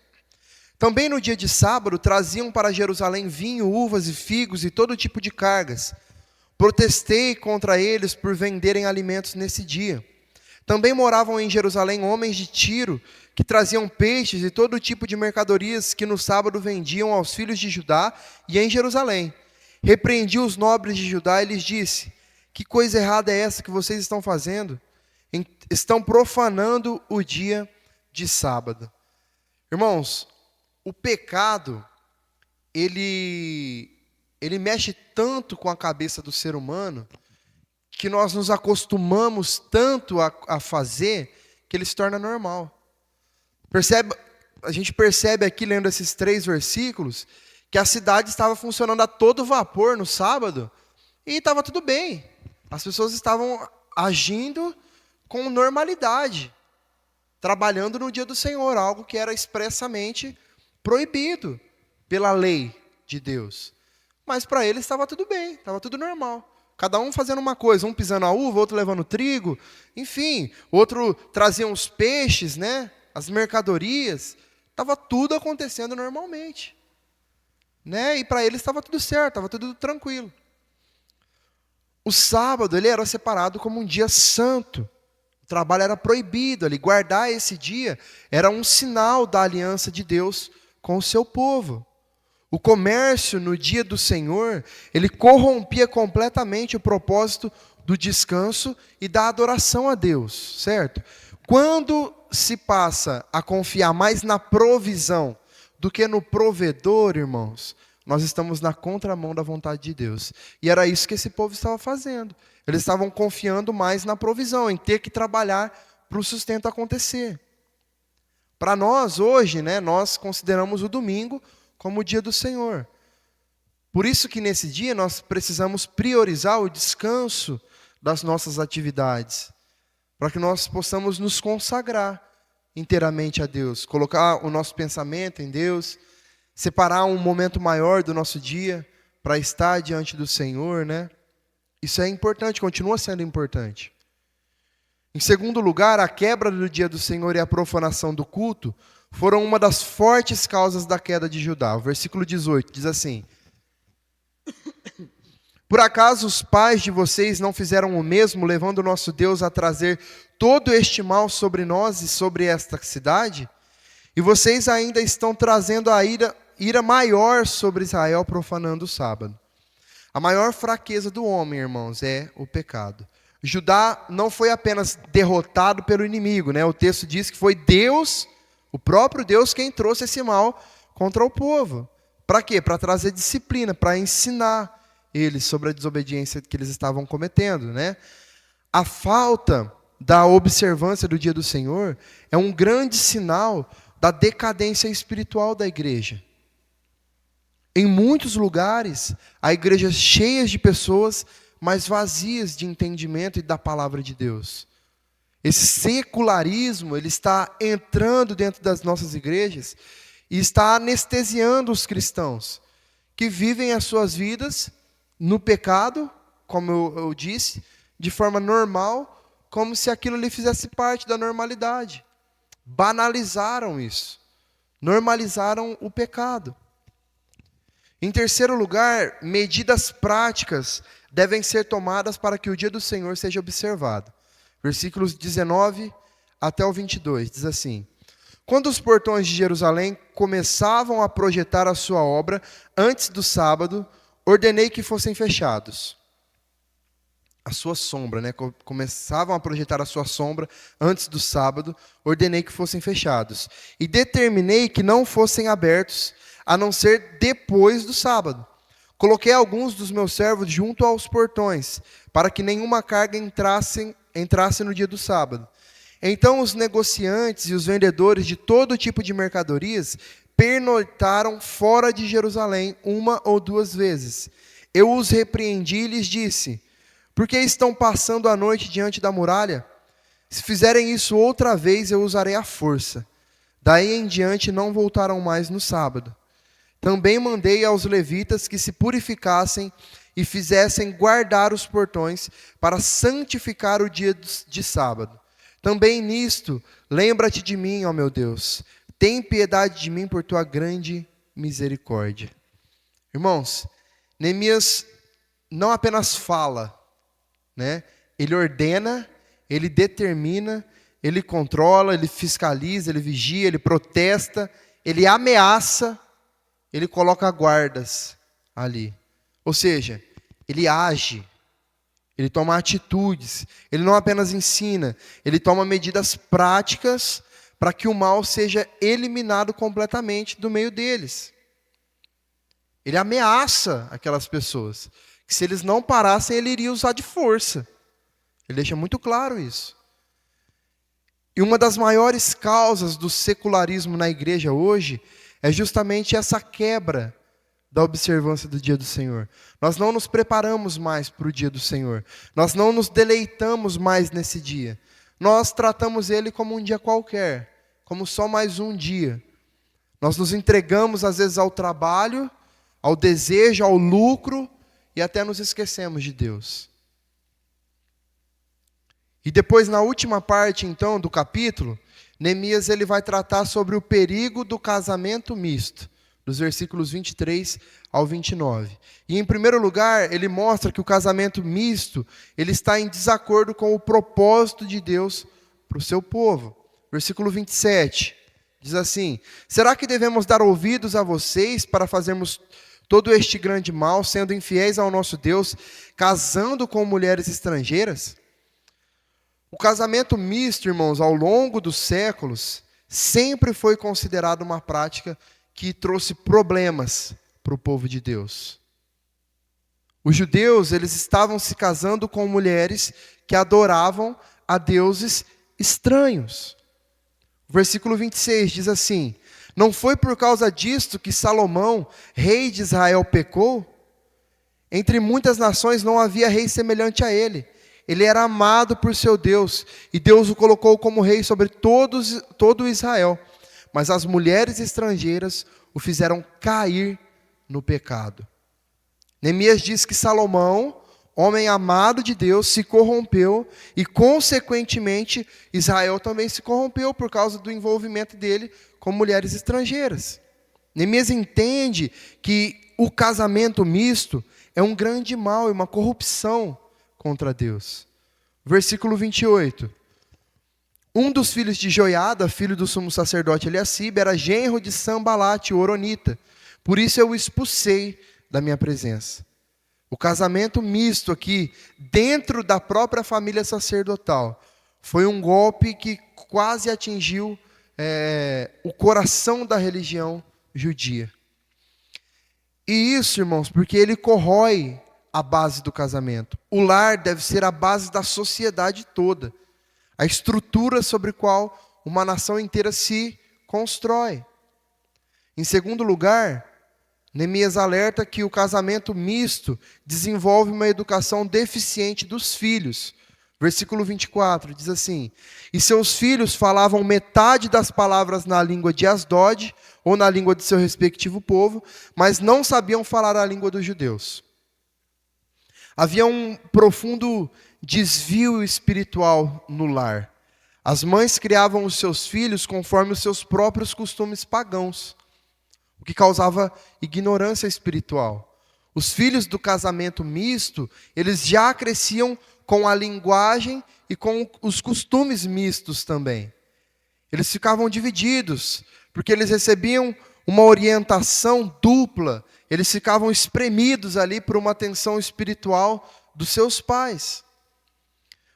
Também no dia de sábado traziam para Jerusalém vinho, uvas e figos e todo tipo de cargas. Protestei contra eles por venderem alimentos nesse dia. Também moravam em Jerusalém homens de Tiro, que traziam peixes e todo tipo de mercadorias que no sábado vendiam aos filhos de Judá e em Jerusalém. Repreendi os nobres de Judá e lhes disse: Que coisa errada é essa que vocês estão fazendo? Estão profanando o dia de sábado. Irmãos, o pecado, ele mexe tanto com a cabeça do ser humano, que nós nos acostumamos tanto a fazer, que ele se torna normal. A gente percebe aqui, lendo esses 3 versículos, que a cidade estava funcionando a todo vapor no sábado, e estava tudo bem. As pessoas estavam agindo com normalidade, trabalhando no dia do Senhor, algo que era expressamente proibido pela lei de Deus. Mas para eles estava tudo bem, estava tudo normal. Cada um fazendo uma coisa, um pisando a uva, outro levando trigo, enfim, outro trazia os peixes, né? As mercadorias. Estava tudo acontecendo normalmente, né? E para eles estava tudo certo, estava tudo tranquilo. O sábado ele era separado como um dia santo. O trabalho era proibido ali. Guardar esse dia era um sinal da aliança de Deus com o seu povo. O comércio no dia do Senhor, ele corrompia completamente o propósito do descanso e da adoração a Deus, certo? Quando se passa a confiar mais na provisão do que no provedor, irmãos, nós estamos na contramão da vontade de Deus. E era isso que esse povo estava fazendo. Eles estavam confiando mais na provisão, em ter que trabalhar para o sustento acontecer. Para nós, hoje, né, nós consideramos o domingo como o dia do Senhor. Por isso que nesse dia nós precisamos priorizar o descanso das nossas atividades, para que nós possamos nos consagrar inteiramente a Deus, colocar o nosso pensamento em Deus, separar um momento maior do nosso dia para estar diante do Senhor, né? Isso é importante, continua sendo importante. Em segundo lugar, a quebra do dia do Senhor e a profanação do culto foram uma das fortes causas da queda de Judá. O versículo 18 diz assim: por acaso os pais de vocês não fizeram o mesmo, levando o nosso Deus a trazer todo este mal sobre nós e sobre esta cidade? E vocês ainda estão trazendo a ira maior sobre Israel, profanando o sábado. A maior fraqueza do homem, irmãos, é o pecado. Judá não foi apenas derrotado pelo inimigo, né? O texto diz que foi Deus, o próprio Deus, quem trouxe esse mal contra o povo. Para quê? Para trazer disciplina, para ensinar eles sobre a desobediência que eles estavam cometendo, né? A falta da observância do dia do Senhor é um grande sinal da decadência espiritual da igreja. Em muitos lugares, há igrejas cheias de pessoas, mas vazias de entendimento e da palavra de Deus. Esse secularismo, ele está entrando dentro das nossas igrejas e está anestesiando os cristãos, que vivem as suas vidas no pecado, como eu disse, de forma normal, como se aquilo lhe fizesse parte da normalidade. Banalizaram isso, normalizaram o pecado. Em terceiro lugar, medidas práticas devem ser tomadas para que o dia do Senhor seja observado. Versículos 19 até o 22, diz assim: quando os portões de Jerusalém começavam a projetar a sua obra antes do sábado, ordenei que fossem fechados. A sua sombra, né? Começavam a projetar a sua sombra antes do sábado, ordenei que fossem fechados. E determinei que não fossem abertos, a não ser depois do sábado. Coloquei alguns dos meus servos junto aos portões, para que nenhuma carga entrasse no dia do sábado. Então os negociantes e os vendedores de todo tipo de mercadorias pernoitaram fora de Jerusalém 1 ou 2 vezes. Eu os repreendi e lhes disse: por que estão passando a noite diante da muralha? Se fizerem isso outra vez, eu usarei a força. Daí em diante não voltarão mais no sábado. Também mandei aos levitas que se purificassem e fizessem guardar os portões para santificar o dia de sábado. Também nisto, lembra-te de mim, ó meu Deus. Tem piedade de mim por tua grande misericórdia. Irmãos, Neemias não apenas fala, né? Ele ordena, ele determina, ele controla, ele fiscaliza, ele vigia, ele protesta, ele ameaça, ele coloca guardas ali. Ou seja, ele age, ele toma atitudes, ele não apenas ensina, ele toma medidas práticas para que o mal seja eliminado completamente do meio deles. Ele ameaça aquelas pessoas, que se eles não parassem, ele iria usar de força. Ele deixa muito claro isso. E uma das maiores causas do secularismo na igreja hoje é justamente essa quebra da observância do dia do Senhor. Nós não nos preparamos mais para o dia do Senhor. Nós não nos deleitamos mais nesse dia. Nós tratamos ele como um dia qualquer, como só mais um dia. Nós nos entregamos às vezes ao trabalho, ao desejo, ao lucro, e até nos esquecemos de Deus. E depois, na última parte, então, do capítulo, Neemias ele vai tratar sobre o perigo do casamento misto, dos versículos 23 ao 29. E, em primeiro lugar, ele mostra que o casamento misto ele está em desacordo com o propósito de Deus para o seu povo. Versículo 27 diz assim: será que devemos dar ouvidos a vocês para fazermos todo este grande mal, sendo infiéis ao nosso Deus, casando com mulheres estrangeiras? O casamento misto, irmãos, ao longo dos séculos, sempre foi considerado uma prática que trouxe problemas para o povo de Deus. Os judeus, eles estavam se casando com mulheres que adoravam a deuses estranhos. O versículo 26 diz assim: não foi por causa disto que Salomão, rei de Israel, pecou? Entre muitas nações não havia rei semelhante a ele. Ele era amado por seu Deus, e Deus o colocou como rei sobre todo Israel. Mas as mulheres estrangeiras o fizeram cair no pecado. Neemias diz que Salomão, homem amado de Deus, se corrompeu, e consequentemente Israel também se corrompeu por causa do envolvimento dele com mulheres estrangeiras. Neemias entende que o casamento misto é um grande mal e uma corrupção contra Deus. Versículo 28. Um dos filhos de Joiada, filho do sumo sacerdote Eliacibe, era genro de Sambalate, o horonita. Por isso eu o expulsei da minha presença. O casamento misto aqui, dentro da própria família sacerdotal, foi um golpe que quase atingiu o coração da religião judia. E isso, irmãos, porque ele corrói a base do casamento. O lar deve ser a base da sociedade toda, a estrutura sobre a qual uma nação inteira se constrói. Em segundo lugar, Neemias alerta que o casamento misto desenvolve uma educação deficiente dos filhos. Versículo 24 diz assim: e seus filhos falavam metade das palavras na língua de Asdod, ou na língua de seu respectivo povo, mas não sabiam falar a língua dos judeus. Havia um profundo desvio espiritual no lar. As mães criavam os seus filhos conforme os seus próprios costumes pagãos, o que causava ignorância espiritual. Os filhos do casamento misto, eles já cresciam com a linguagem e com os costumes mistos também. Eles ficavam divididos, porque eles recebiam uma orientação dupla. Eles ficavam espremidos ali por uma tensão espiritual dos seus pais.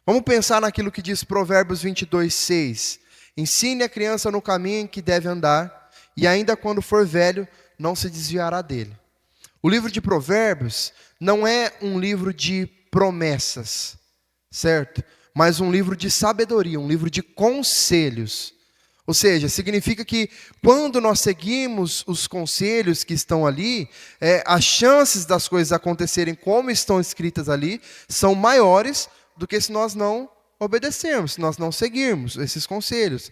Vamos pensar naquilo que diz Provérbios 22:6. Ensine a criança no caminho em que deve andar, e ainda quando for velho, não se desviará dele. O livro de Provérbios não é um livro de promessas, certo? Mas um livro de sabedoria, um livro de conselhos. Ou seja, significa que quando nós seguimos os conselhos que estão ali, as chances das coisas acontecerem como estão escritas ali são maiores do que se nós não obedecermos, se nós não seguirmos esses conselhos.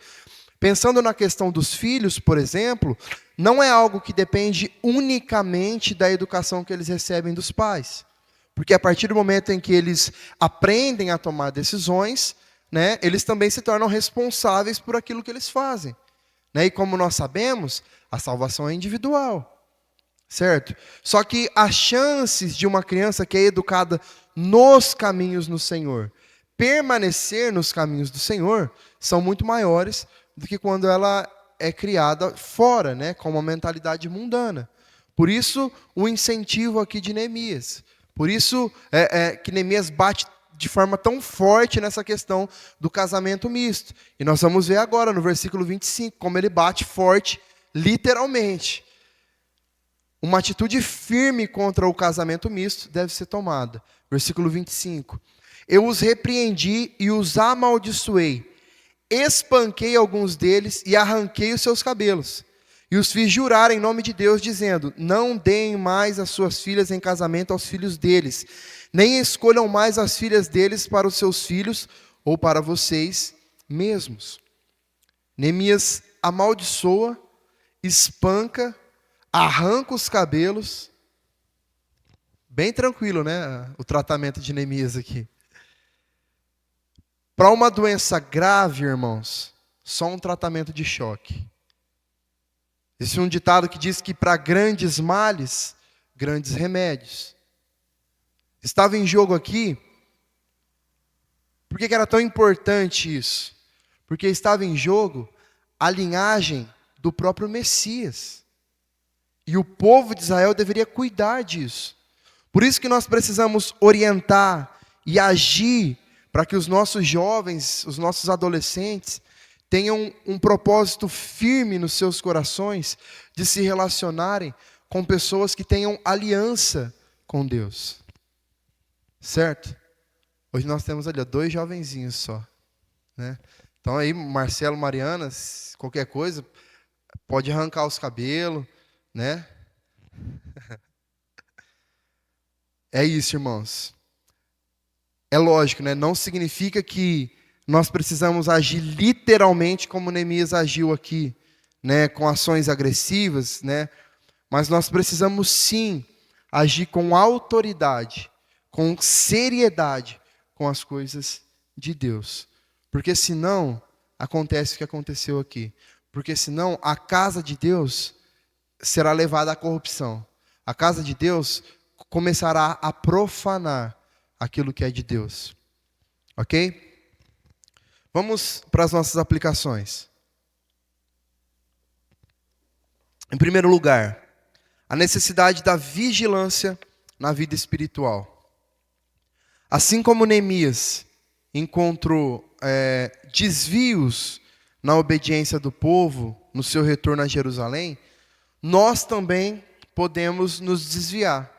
Pensando na questão dos filhos, por exemplo, não é algo que depende unicamente da educação que eles recebem dos pais. Porque a partir do momento em que eles aprendem a tomar decisões, eles também se tornam responsáveis por aquilo que eles fazem. E como nós sabemos, a salvação é individual, certo? Só que as chances de uma criança que é educada nos caminhos do Senhor permanecer nos caminhos do Senhor são muito maiores do que quando ela é criada fora, com uma mentalidade mundana. Por isso, o incentivo aqui de Neemias. Por isso que Neemias bate de forma tão forte nessa questão do casamento misto. E nós vamos ver agora no versículo 25, como ele bate forte, literalmente. Uma atitude firme contra o casamento misto deve ser tomada. Versículo 25. Eu os repreendi e os amaldiçoei. Espanquei alguns deles e arranquei os seus cabelos. E os fiz jurar em nome de Deus, dizendo: não deem mais as suas filhas em casamento aos filhos deles, nem escolham mais as filhas deles para os seus filhos ou para vocês mesmos. Neemias amaldiçoa, espanca, arranca os cabelos, Bem tranquilo, né? O tratamento de Neemias aqui. Para uma doença grave, irmãos, só um tratamento de choque. Existe um ditado que diz que para grandes males, grandes remédios. Estava em jogo aqui, por que era tão importante isso? Porque estava em jogo a linhagem do próprio Messias. E o povo de Israel deveria cuidar disso. Por isso que nós precisamos orientar e agir para que os nossos jovens, os nossos adolescentes, tenham um propósito firme nos seus corações de se relacionarem com pessoas que tenham aliança com Deus. Certo? Hoje nós temos ali 2 jovenzinhos só, né? Então aí, Marcelo, Mariana, qualquer coisa, pode arrancar os cabelos, né? É isso, irmãos. É lógico, né? Não significa que nós precisamos agir literalmente como Neemias agiu aqui, né? Com ações agressivas, né? Mas nós precisamos sim agir com autoridade, com seriedade, com as coisas de Deus. Porque senão, acontece o que aconteceu aqui. Porque senão, a casa de Deus será levada à corrupção. A casa de Deus começará a profanar aquilo que é de Deus. Ok? Vamos para as nossas aplicações. Em primeiro lugar, a necessidade da vigilância na vida espiritual. Assim como Neemias encontrou desvios na obediência do povo no seu retorno a Jerusalém, nós também podemos nos desviar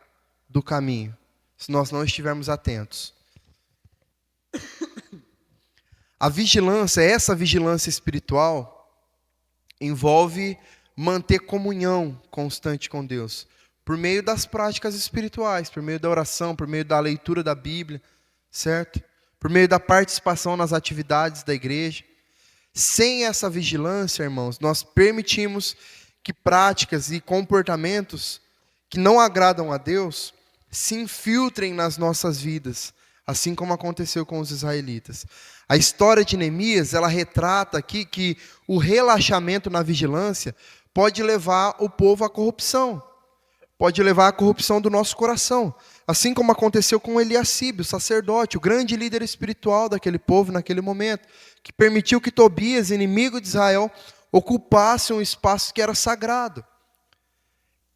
do caminho, se nós não estivermos atentos. A vigilância, essa vigilância espiritual, envolve manter comunhão constante com Deus, por meio das práticas espirituais, por meio da oração, por meio da leitura da Bíblia, certo? Por meio da participação nas atividades da igreja. Sem essa vigilância, irmãos, nós permitimos que práticas e comportamentos que não agradam a Deus se infiltrem nas nossas vidas, assim como aconteceu com os israelitas. A história de Neemias, ela retrata aqui que o relaxamento na vigilância pode levar o povo à corrupção, pode levar à corrupção do nosso coração, assim como aconteceu com Eliacibe, o sacerdote, o grande líder espiritual daquele povo naquele momento, que permitiu que Tobias, inimigo de Israel, ocupasse um espaço que era sagrado.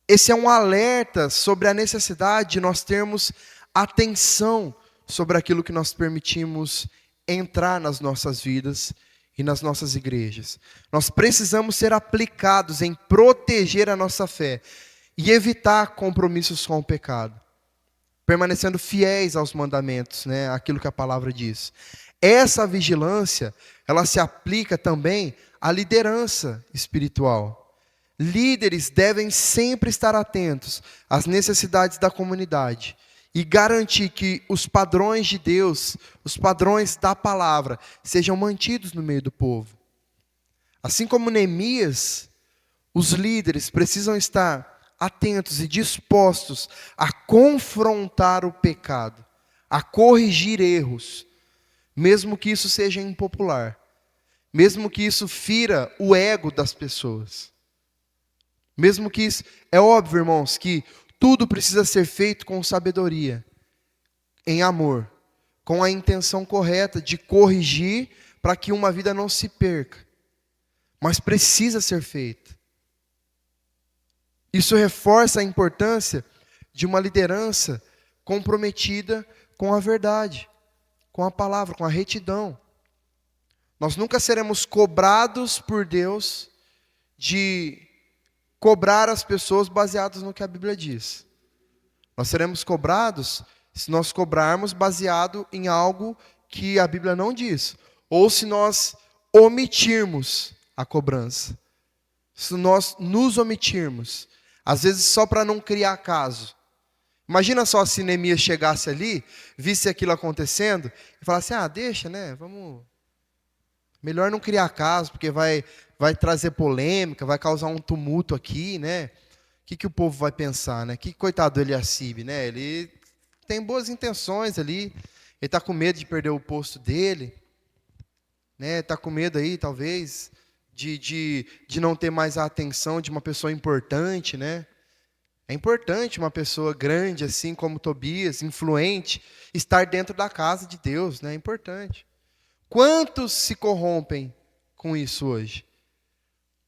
Esse é um alerta sobre a necessidade de nós termos atenção sobre aquilo que nós permitimos entrar nas nossas vidas e nas nossas igrejas. Nós precisamos ser aplicados em proteger a nossa fé e evitar compromissos com o pecado, permanecendo fiéis aos mandamentos, né, aquilo que a palavra diz. Essa vigilância, ela se aplica também à liderança espiritual. Líderes devem sempre estar atentos às necessidades da comunidade e garantir que os padrões de Deus, os padrões da palavra, sejam mantidos no meio do povo. Assim como Neemias, os líderes precisam estar atentos e dispostos a confrontar o pecado, a corrigir erros, mesmo que isso seja impopular, mesmo que isso fira o ego das pessoas. Mesmo que isso, é óbvio, irmãos, que tudo precisa ser feito com sabedoria, em amor, com a intenção correta de corrigir para que uma vida não se perca. Mas precisa ser feito. Isso reforça a importância de uma liderança comprometida com a verdade, com a palavra, com a retidão. Nós nunca seremos cobrados por Deus de cobrar as pessoas baseados no que a Bíblia diz. Nós seremos cobrados se nós cobrarmos baseado em algo que a Bíblia não diz, ou se nós omitirmos a cobrança, se nós nos omitirmos, às vezes só para não criar caso. Imagina só se Neemias chegasse ali, visse aquilo acontecendo e falasse: deixa, né, vamos, melhor não criar caso, porque vai trazer polêmica, vai causar um tumulto aqui, né? que o povo vai pensar, né? Que coitado do Eliacibe, né? Ele tem boas intenções ali, ele está com medo de perder o posto dele, né? Está com medo aí, talvez, de não ter mais a atenção de uma pessoa importante, né? É importante uma pessoa grande, assim como Tobias, influente, estar dentro da casa de Deus, né? É importante. Quantos se corrompem com isso hoje?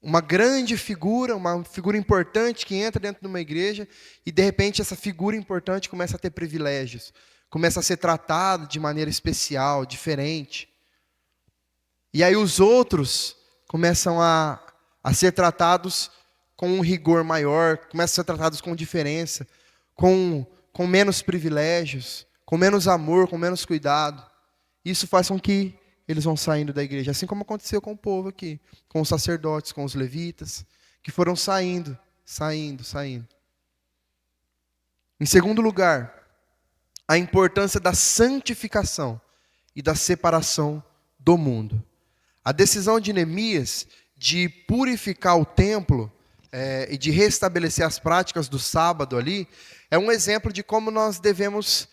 Uma grande figura, uma figura importante que entra dentro de uma igreja e, de repente, essa figura importante começa a ter privilégios, começa a ser tratado de maneira especial, diferente. E aí os outros começam a ser tratados com um rigor maior, começam a ser tratados com diferença, com menos privilégios, com menos amor, com menos cuidado. Isso faz com que eles vão saindo da igreja, assim como aconteceu com o povo aqui, com os sacerdotes, com os levitas, que foram saindo. Em segundo lugar, a importância da santificação e da separação do mundo. A decisão de Neemias de purificar o templo e de restabelecer as práticas do sábado ali, é um exemplo de como nós devemos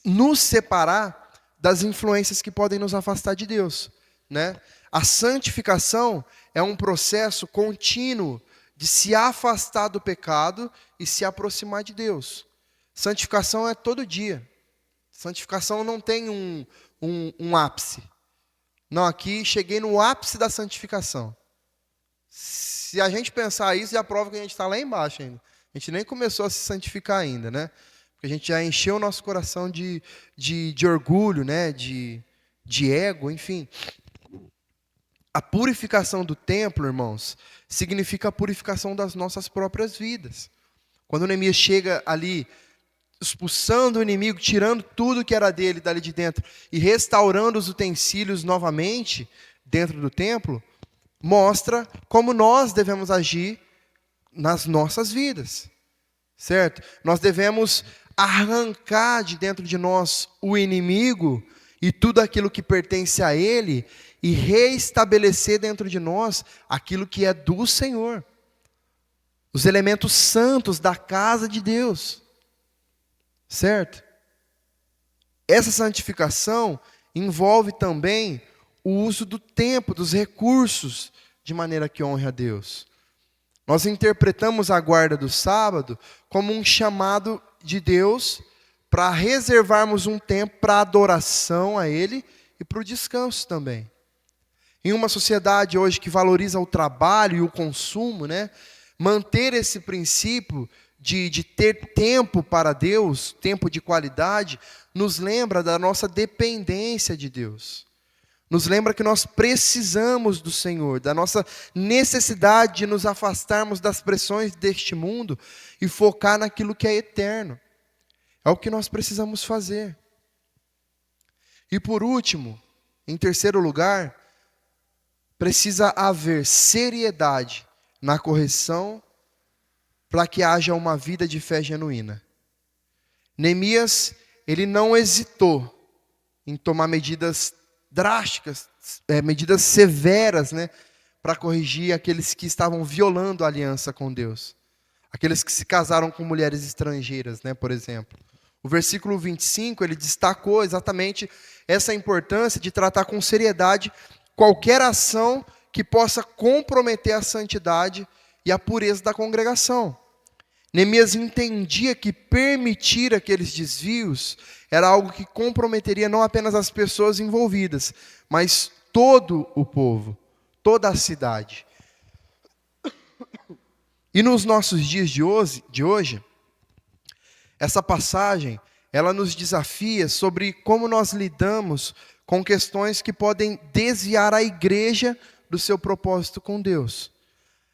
nos separar das influências que podem nos afastar de Deus, né? A santificação é um processo contínuo de se afastar do pecado e se aproximar de Deus. Santificação é todo dia. Santificação não tem um ápice. Não, aqui cheguei no ápice da santificação. Se a gente pensar isso, já prova que a gente está lá embaixo ainda. A gente nem começou a se santificar ainda, né? Porque a gente já encheu o nosso coração de orgulho, né? de ego, enfim. A purificação do templo, irmãos, significa a purificação das nossas próprias vidas. Quando Neemias chega ali, expulsando o inimigo, tirando tudo que era dele, dali de dentro, e restaurando os utensílios novamente dentro do templo, mostra como nós devemos agir nas nossas vidas, certo? Nós devemos arrancar de dentro de nós o inimigo e tudo aquilo que pertence a ele e reestabelecer dentro de nós aquilo que é do Senhor. Os elementos santos da casa de Deus. Certo? Essa santificação envolve também o uso do tempo, dos recursos, de maneira que honre a Deus. Nós interpretamos a guarda do sábado como um chamado de Deus para reservarmos um tempo para adoração a Ele e para o descanso também. Em uma sociedade hoje que valoriza o trabalho e o consumo, né, manter esse princípio de ter tempo para Deus, tempo de qualidade, nos lembra da nossa dependência de Deus. Nos lembra que nós precisamos do Senhor, da nossa necessidade de nos afastarmos das pressões deste mundo e focar naquilo que é eterno. É o que nós precisamos fazer. E por último, em terceiro lugar, precisa haver seriedade na correção para que haja uma vida de fé genuína. Neemias, ele não hesitou em tomar medidas drásticas, medidas severas, né, para corrigir aqueles que estavam violando a aliança com Deus. Aqueles que se casaram com mulheres estrangeiras, né, por exemplo. O versículo 25, ele destacou exatamente essa importância de tratar com seriedade qualquer ação que possa comprometer a santidade e a pureza da congregação. Neemias entendia que permitir aqueles desvios era algo que comprometeria não apenas as pessoas envolvidas, mas todo o povo, toda a cidade. E nos nossos dias de hoje, essa passagem, ela nos desafia sobre como nós lidamos com questões que podem desviar a igreja do seu propósito com Deus.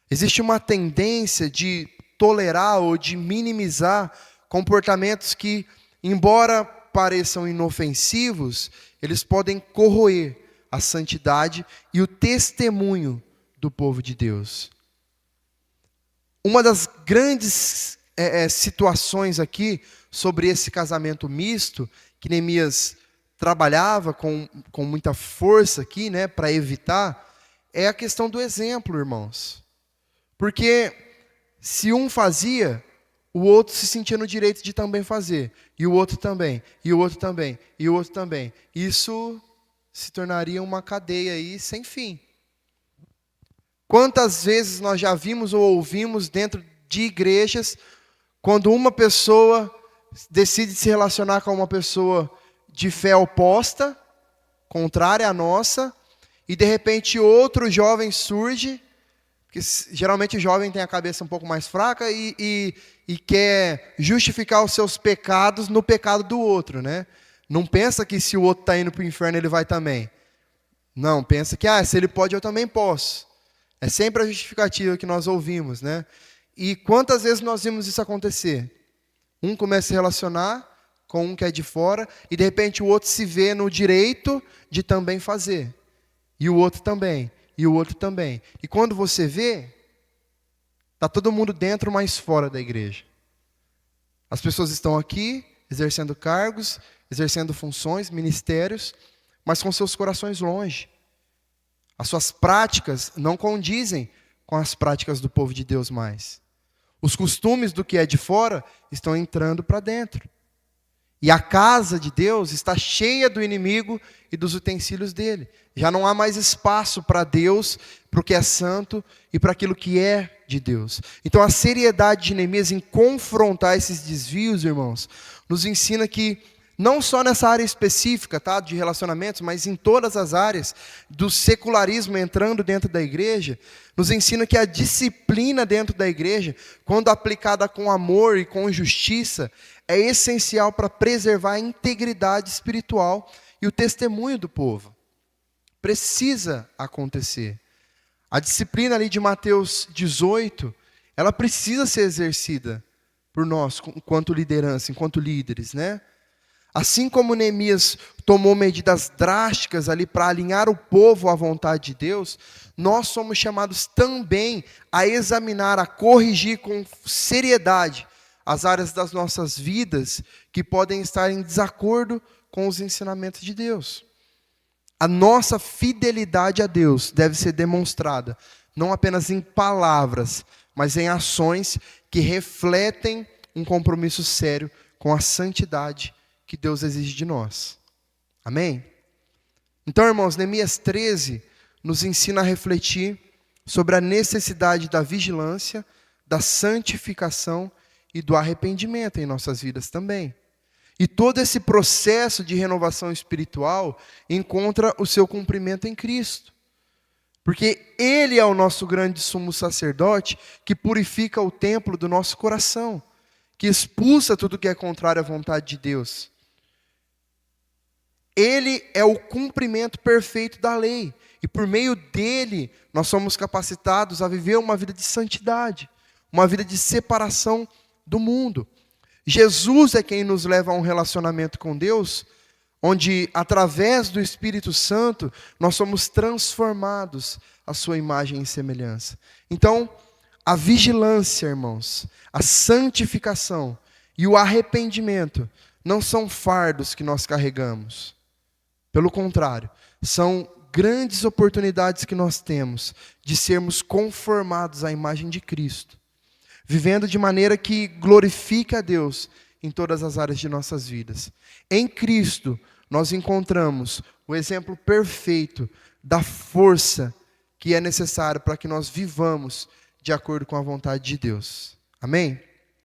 Existe uma tendência de tolerar ou de minimizar comportamentos que, embora pareçam inofensivos, eles podem corroer a santidade e o testemunho do povo de Deus. Uma das grandes situações aqui sobre esse casamento misto, que Neemias trabalhava com muita força aqui, né, para evitar, é a questão do exemplo, irmãos. Porque Se um fazia, o outro se sentia no direito de também fazer. E o outro também, e o outro também, e o outro também. Isso se tornaria uma cadeia aí sem fim. Quantas vezes nós já vimos ou ouvimos dentro de igrejas, quando uma pessoa decide se relacionar com uma pessoa de fé oposta, contrária à nossa, e de repente outro jovem surge, porque geralmente o jovem tem a cabeça um pouco mais fraca e quer justificar os seus pecados no pecado do outro, né? Não pensa que se o outro está indo para o inferno ele vai também. Não, pensa que se ele pode eu também posso. É sempre a justificativa que nós ouvimos, né? E quantas vezes nós vimos isso acontecer? Um começa a se relacionar com um que é de fora e de repente o outro se vê no direito de também fazer. E o outro também, e o outro também. E quando você vê, está todo mundo dentro, mas fora da igreja. As pessoas estão aqui, exercendo cargos, exercendo funções, ministérios, mas com seus corações longe. As suas práticas não condizem com as práticas do povo de Deus mais. Os costumes do que é de fora estão entrando para dentro. E a casa de Deus está cheia do inimigo e dos utensílios dele. Já não há mais espaço para Deus, para o que é santo e para aquilo que é de Deus. Então a seriedade de Neemias em confrontar esses desvios, irmãos, nos ensina que não só nessa área específica, tá, de relacionamentos, mas em todas as áreas do secularismo entrando dentro da igreja, nos ensina que a disciplina dentro da igreja, quando aplicada com amor e com justiça, é essencial para preservar a integridade espiritual e o testemunho do povo. Precisa acontecer. A disciplina ali de Mateus 18, ela precisa ser exercida por nós, enquanto liderança, enquanto líderes, né? Assim como Neemias tomou medidas drásticas ali para alinhar o povo à vontade de Deus, nós somos chamados também a examinar, a corrigir com seriedade as áreas das nossas vidas que podem estar em desacordo com os ensinamentos de Deus. A nossa fidelidade a Deus deve ser demonstrada, não apenas em palavras, mas em ações que refletem um compromisso sério com a santidade que Deus exige de nós. Amém? Então, irmãos, Neemias 13 nos ensina a refletir sobre a necessidade da vigilância, da santificação e do arrependimento em nossas vidas também. E todo esse processo de renovação espiritual encontra o seu cumprimento em Cristo. Porque Ele é o nosso grande sumo sacerdote que purifica o templo do nosso coração, que expulsa tudo que é contrário à vontade de Deus. Ele é o cumprimento perfeito da lei. E por meio dele, nós somos capacitados a viver uma vida de santidade, uma vida de separação do mundo. Jesus é quem nos leva a um relacionamento com Deus, onde, através do Espírito Santo, nós somos transformados à sua imagem e semelhança. Então, a vigilância, irmãos, a santificação e o arrependimento não são fardos que nós carregamos. Pelo contrário, são grandes oportunidades que nós temos de sermos conformados à imagem de Cristo, vivendo de maneira que glorifique a Deus em todas as áreas de nossas vidas. Em Cristo, nós encontramos o exemplo perfeito da força que é necessária para que nós vivamos de acordo com a vontade de Deus. Amém?